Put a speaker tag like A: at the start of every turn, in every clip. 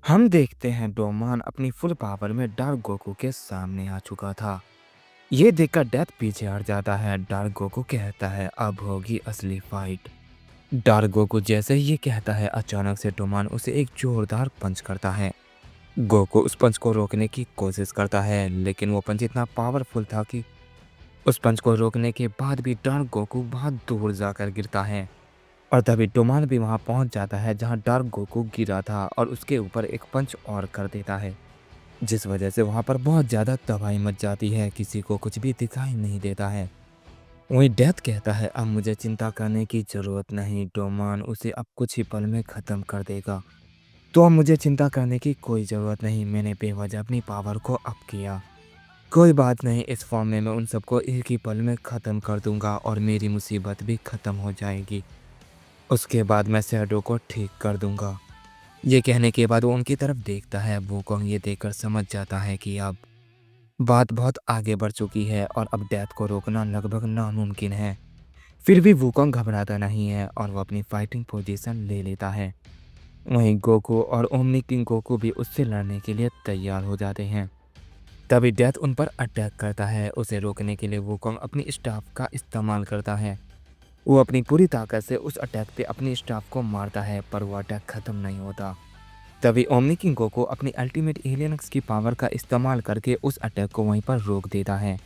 A: हम देखते हैं डोमान अपनी फुल पावर में डार्क गोकू के सामने आ चुका था। ये देखकर डेथ पीछे हट जाता है। डार्क गोकू कहता है अब होगी असली फाइट। डार्क गोकू जैसे ही ये कहता है अचानक से डोमान उसे एक जोरदार पंच करता है। गोकू उस पंच को रोकने की कोशिश करता है लेकिन वो पंच इतना पावरफुल था कि उस पंच को रोकने के बाद भी डार्क गोकू बहुत दूर जाकर गिरता है। और तभी डोमान भी वहां पहुंच जाता है जहां डार्क गोकू गिरा था और उसके ऊपर एक पंच और कर देता है, जिस वजह से वहां पर बहुत ज़्यादा तबाही मच जाती है। किसी को कुछ भी दिखाई नहीं देता है। वहीं डेथ कहता है अब मुझे चिंता करने की ज़रूरत नहीं, डोमान उसे अब कुछ ही पल में ख़त्म कर देगा। तो अब मुझे चिंता करने की कोई ज़रूरत नहीं, मैंने बेवजह अपनी पावर को अप किया। कोई बात नहीं, इस फॉर्म में मैं उन सबको एक ही पल में ख़त्म कर दूंगा और मेरी मुसीबत भी ख़त्म हो जाएगी। उसके बाद मैं शैडो को ठीक कर दूंगा। ये कहने के बाद वो उनकी तरफ देखता है। वूकोंग ये देखकर समझ जाता है कि अब बात बहुत आगे बढ़ चुकी है और अब डेथ को रोकना लगभग नामुमकिन है। फिर भी वूकोंग घबराता नहीं है और वो अपनी फाइटिंग पोजीशन ले लेता है। वहीं गोकू और ओमनी किंग गोकू भी उससे लड़ने के लिए तैयार हो जाते हैं। तभी डेथ उन पर अटैक करता है। उसे रोकने के लिए वूकोंग अपनी स्टाफ का इस्तेमाल करता है। वो अपनी पूरी ताकत से उस अटैक पे अपनी स्टाफ को मारता है पर वो अटैक ख़त्म नहीं होता। तभी ओमनी किंग गोकू अपनी अल्टीमेट एलियंस की पावर का इस्तेमाल करके उस अटैक को वहीं पर रोक देता है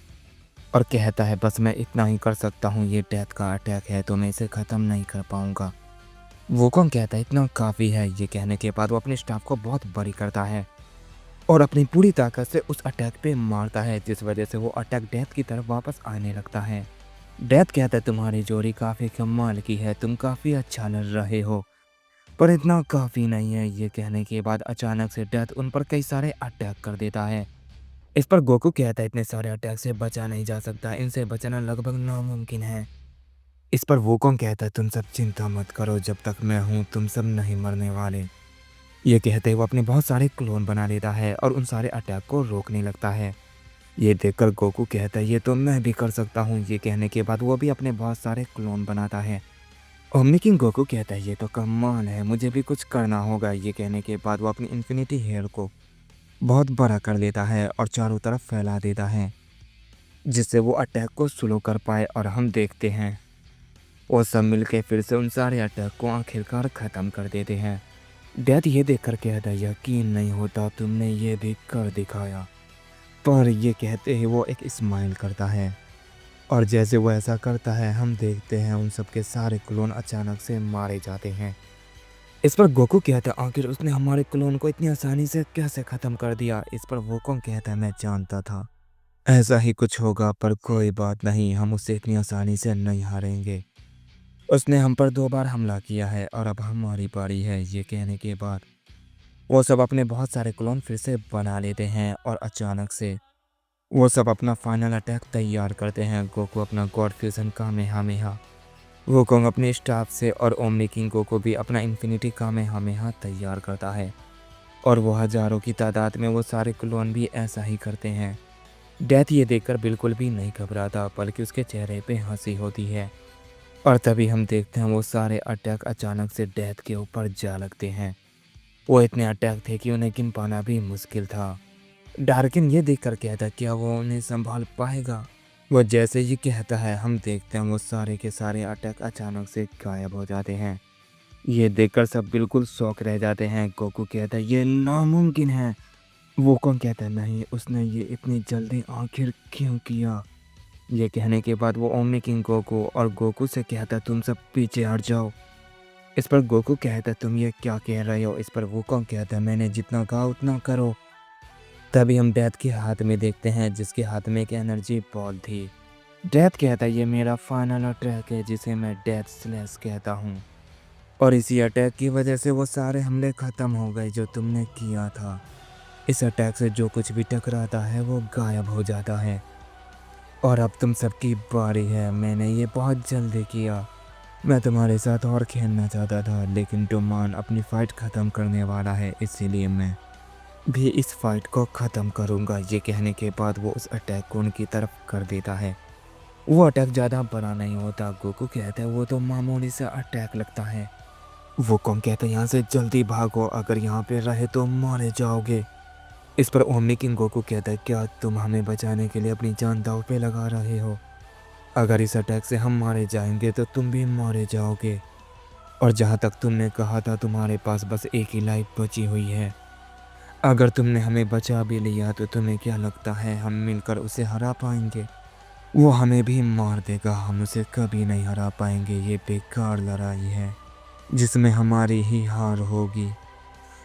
A: और कहता है बस मैं इतना ही कर सकता हूँ, ये डेथ का अटैक है तो मैं इसे ख़त्म नहीं कर पाऊँगा। वूकोंग कहता है इतना काफ़ी है। ये कहने के बाद वो अपने स्टाफ को बहुत बड़ी करता है और अपनी पूरी ताकत से उस अटैक पे मारता है, जिस वजह से वो अटैक डेथ की तरफ वापस आने लगता है। डेथ कहता है तुम्हारी जोड़ी काफ़ी कमाल की है, तुम काफ़ी अच्छा लड़ रहे हो पर इतना काफ़ी नहीं है। ये कहने के बाद अचानक से डेथ उन पर कई सारे अटैक कर देता है। इस पर गोकू कहता है इतने सारे अटैक से बचा नहीं जा सकता, इनसे बचना लगभग नामुमकिन है। इस पर वूकोंग कहता है तुम सब चिंता मत करो, जब तक मैं हूँ तुम सब नहीं मरने वाले। ये कहते वो अपने बहुत सारे क्लोन बना लेता है और उन सारे अटैक को रोकने लगता है। ये देखकर गोकू कहता है ये तो मैं भी कर सकता हूँ। ये कहने के बाद वो भी अपने बहुत सारे क्लोन बनाता है। ओमनी किंग गोकू कहता है ये तो कमाल है, मुझे भी कुछ करना होगा। ये कहने के बाद वो अपनी इन्फिनिटी हेयर को बहुत बड़ा कर देता है और चारों तरफ फैला देता है, जिससे वो अटैक को स्लो कर पाए। और हम देखते हैं वो सब मिलके फिर से उन सारे अटैक को आखिरकार ख़त्म कर देते हैं। डेथ ये देखकर कहता है यकीन नहीं होता तुमने ये भी कर दिखाया। पर ये कहते ही वो एक स्माइल करता है और जैसे वो ऐसा करता है हम देखते हैं उन सब के सारे क्लोन अचानक से मारे जाते हैं। इस पर गोकू कहता है आखिर उसने हमारे क्लोन को इतनी आसानी से कैसे ख़त्म कर दिया। इस पर वोकोंग कहता है मैं जानता था ऐसा ही कुछ होगा, पर कोई बात नहीं, हम उससे इतनी आसानी से नहीं हारेंगे। उसने हम पर 2 बार हमला किया है और अब हमारी बारी है। ये कहने के बाद वो सब अपने बहुत सारे क्लोन फिर से बना लेते हैं और अचानक से वो सब अपना फाइनल अटैक तैयार करते हैं। गोकू अपना गॉड फ्यूजन कामेहामेहा, वूकोंग अपने स्टाफ से और ओमनी किंग गोकू भी अपना इन्फिनिटी कामेहामेहा तैयार करता है और वो हजारों की तादाद में वो सारे क्लोन भी ऐसा ही करते हैं। डेथ ये देखकर बिल्कुल भी नहीं घबराता बल्कि उसके चेहरे पे हंसी होती है। और तभी हम देखते हैं वो सारे अटैक अचानक से डेथ के ऊपर जा लगते हैं। वो इतने अटैक थे कि उन्हें गिन पाना भी मुश्किल था। डार्किन ये देखकर कहता क्या वो उन्हें संभाल पाएगा। वो जैसे ही कहता है हम देखते हैं वो सारे के सारे अटैक अचानक से गायब हो जाते हैं। ये देखकर सब बिल्कुल शॉक रह जाते हैं। गोकू कहता है ये नामुमकिन है। वोकोंग कहता है नहीं, उसने ये इतनी जल्दी आखिर क्यों किया। ये कहने के बाद वो ओमनी किंग गोकू और गोकू से कहता है तुम सब पीछे हट जाओ। इस पर गोकू कहता है तुम ये क्या कह रहे हो। इस पर वोकोंग कहता है मैंने जितना कहा उतना करो। तभी हम डेथ के हाथ में देखते हैं जिसके हाथ में एक एनर्जी बॉल थी। डेथ कहता है ये मेरा फाइनल अटैक है जिसे मैं डेथ स्लैश कहता हूँ और इसी अटैक की वजह से वो सारे हमले ख़त्म हो गए जो तुमने किया था। इस अटैक से जो कुछ भी टकराता है वो गायब हो जाता है और अब तुम सबकी बारी है। मैंने ये बहुत जल्दी किया, मैं तुम्हारे साथ और खेलना चाहता था लेकिन डोमान अपनी फ़ाइट ख़त्म करने वाला है, इसीलिए मैं भी इस फाइट को ख़त्म करूंगा। ये कहने के बाद वो उस अटैक को उनकी तरफ कर देता है। वो अटैक ज़्यादा बड़ा नहीं होता। गोकू कहता है वो तो मामूली सा अटैक लगता है वुकोंग कहता है यहाँ से जल्दी भागो, अगर यहाँ पे रहे तो मारे जाओगे। इस पर ओमनी किंग गोकू कहता है क्या तुम हमें बचाने के लिए अपनी जान दांव पे लगा रहे हो? अगर इस अटैक से हम मारे जाएंगे तो तुम भी मारे जाओगे। और जहाँ तक तुमने कहा था तुम्हारे पास बस एक ही लाइफ बची हुई है। अगर तुमने हमें बचा भी लिया तो तुम्हें क्या लगता है हम मिलकर उसे हरा पाएंगे? वो हमें भी मार देगा, हम उसे कभी नहीं हरा पाएंगे। ये बेकार लड़ाई है जिसमें हमारी ही हार होगी।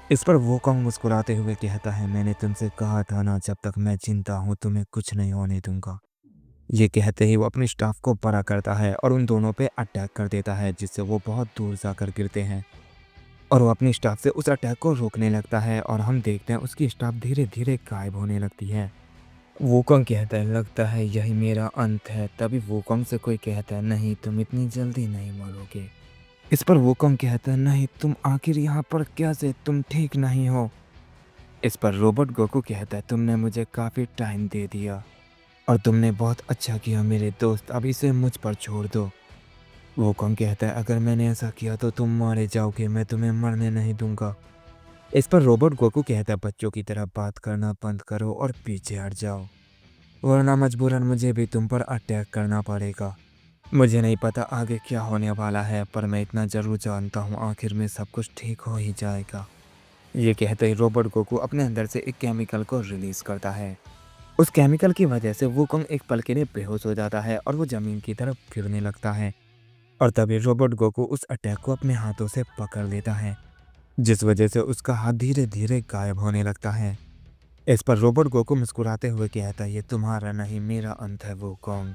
A: इस पर वोकोंग मुस्कुराते हुए कहता है मैंने तुमसे कहा था ना, जब तक मैं जिंदा हूँ तुम्हें कुछ नहीं होने दूंगा। ये कहते ही वो अपनी स्टाफ को बड़ा करता है और उन दोनों पे अटैक कर देता है, जिससे वो बहुत दूर जाकर गिरते हैं। और वो अपनी स्टाफ से उस अटैक को रोकने लगता है और हम देखते हैं उसकी स्टाफ धीरे धीरे गायब होने लगती है। वूकोंग कहता है लगता है यही मेरा अंत है। तभी वूकोंग से कोई कहता है नहीं तुम इतनी जल्दी नहीं मरोगे। इस पर वूकोंग कहता है नहीं तुम आखिर यहाँ पर कैसे, तुम ठीक नहीं हो। इस पर रोबोट गोकू कहता है तुमने मुझे काफ़ी टाइम दे दिया और तुमने बहुत अच्छा किया मेरे दोस्त, अब इसे मुझ पर छोड़ दो। वूकोंग कहता है अगर मैंने ऐसा किया तो तुम मारे जाओगे, मैं तुम्हें मरने नहीं दूंगा। इस पर रोबोट गोकू कहता है बच्चों की तरह बात करना बंद करो और पीछे हट जाओ, वरना मजबूरन मुझे भी तुम पर अटैक करना पड़ेगा। मुझे नहीं पता आगे क्या होने वाला है, पर मैं इतना ज़रूर जानता हूँ आखिर में सब कुछ ठीक हो ही जाएगा। ये कहते ही रोबोट गोकू अपने अंदर से एक केमिकल को रिलीज करता है। उस केमिकल की वजह से वूकोंग एक पल के लिए बेहोश हो जाता है और वो ज़मीन की तरफ गिरने लगता है। और तभी रोबोट गोकू उस अटैक को अपने हाथों से पकड़ लेता है, जिस वजह से उसका हाथ धीरे धीरे गायब होने लगता है। इस पर रोबोट गोकू मुस्कुराते हुए कहता है ये तुम्हारा नहीं मेरा अंत है वूकोंग।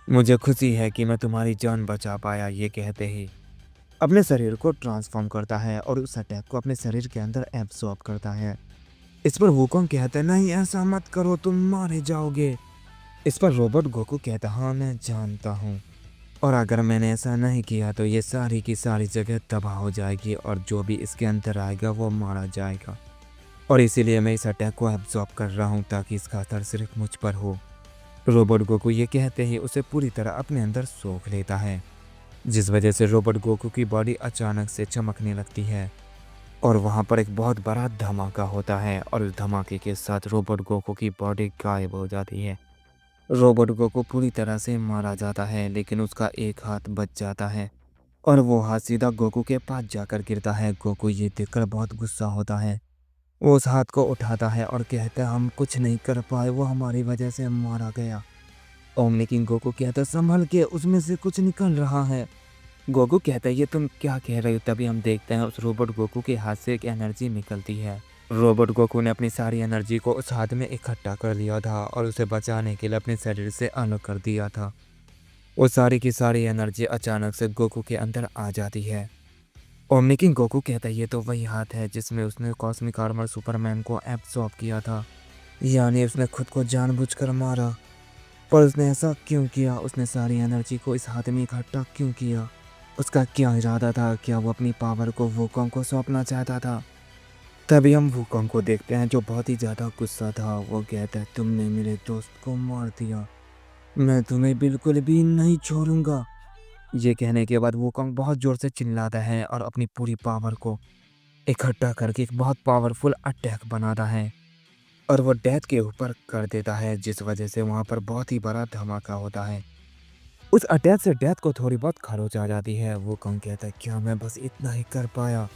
A: मुझे खुशी है कि मैं तुम्हारी जान बचा पाया। ये कहते ही अपने शरीर को ट्रांसफॉर्म करता है और उस अटैक को अपने शरीर के अंदर एब्सॉर्ब करता है। इस पर वूकोंग कहता है नहीं ऐसा मत करो, तुम मारे जाओगे। इस पर रोबोट गोकू कहता हाँ मैं जानता हूँ, और अगर मैंने ऐसा नहीं किया तो ये सारी की सारी जगह तबाह हो जाएगी और जो भी इसके अंदर आएगा वो मारा जाएगा। और इसीलिए मैं इस अटैक को एब्जॉर्ब कर रहा हूँ ताकि इसका असर सिर्फ मुझ पर हो। रोबोट गोकू ये कहते ही उसे पूरी तरह अपने अंदर सोख लेता है, जिस वजह से रोबोट गोकू की बॉडी अचानक से चमकने लगती है और वहाँ पर एक बहुत बड़ा धमाका होता है और उस धमाके के साथ रोबोट गोकू की बॉडी गायब हो जाती है। रोबोट गोकू पूरी तरह से मारा जाता है, लेकिन उसका एक हाथ बच जाता है और वो हाथ सीधा गोकू के पास जाकर गिरता है। गोकू ये देखकर बहुत गुस्सा होता है, वो उस हाथ को उठाता है और कहता है हम कुछ नहीं कर पाए, वो हमारी वजह से मारा गया। ओमनी किंग गोकू कहता है संभल के, उसमें से कुछ निकल रहा है। गोकू कहता है ये तुम क्या कह रहे हो? तभी हम देखते हैं उस रोबोट गोकू के हाथ से एक एनर्जी निकलती है। रोबोट गोकू ने अपनी सारी एनर्जी को उस हाथ में इकट्ठा कर लिया था और उसे बचाने के लिए अपने शरीर से अलग कर दिया था। वो सारी की सारी एनर्जी अचानक से गोकू के अंदर आ जाती है। ओमनी किंग गोकू कहता है ये तो वही हाथ है जिसमें उसने कॉस्मिक आर्मर सुपरमैन को एब्सॉर्ब किया था, यानी उसने खुद को जानबूझकर मारा। पर उसने ऐसा क्यों किया? उसने सारी एनर्जी को इस हाथ में इकट्ठा क्यों किया? उसका क्या इरादा था? क्या वो अपनी पावर को वूकोंग को सौंपना चाहता था? तभी हम वूकोंग को देखते हैं जो बहुत ही ज़्यादा गुस्सा था। वो कहता है तुमने मेरे दोस्त को मार दिया, मैं तुम्हें बिल्कुल भी नहीं छोड़ूंगा। ये कहने के बाद वूकोंग बहुत ज़ोर से चिल्लाता है और अपनी पूरी पावर को इकट्ठा करके एक बहुत पावरफुल अटैक बनाता है और वो डेथ के ऊपर कर देता है, जिस वजह से वहाँ पर बहुत ही बड़ा धमाका होता है। उस अटैक से डेथ को थोड़ी बहुत खरोच आ जाती है। वूकोंग कहता है क्या मैं बस इतना ही कर पाया?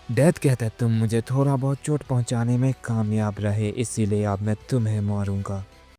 A: डेथ कहता है तुम मुझे थोड़ा बहुत चोट पहुंचाने में कामयाब रहे, इसीलिए अब मैं तुम्हें मारूंगा।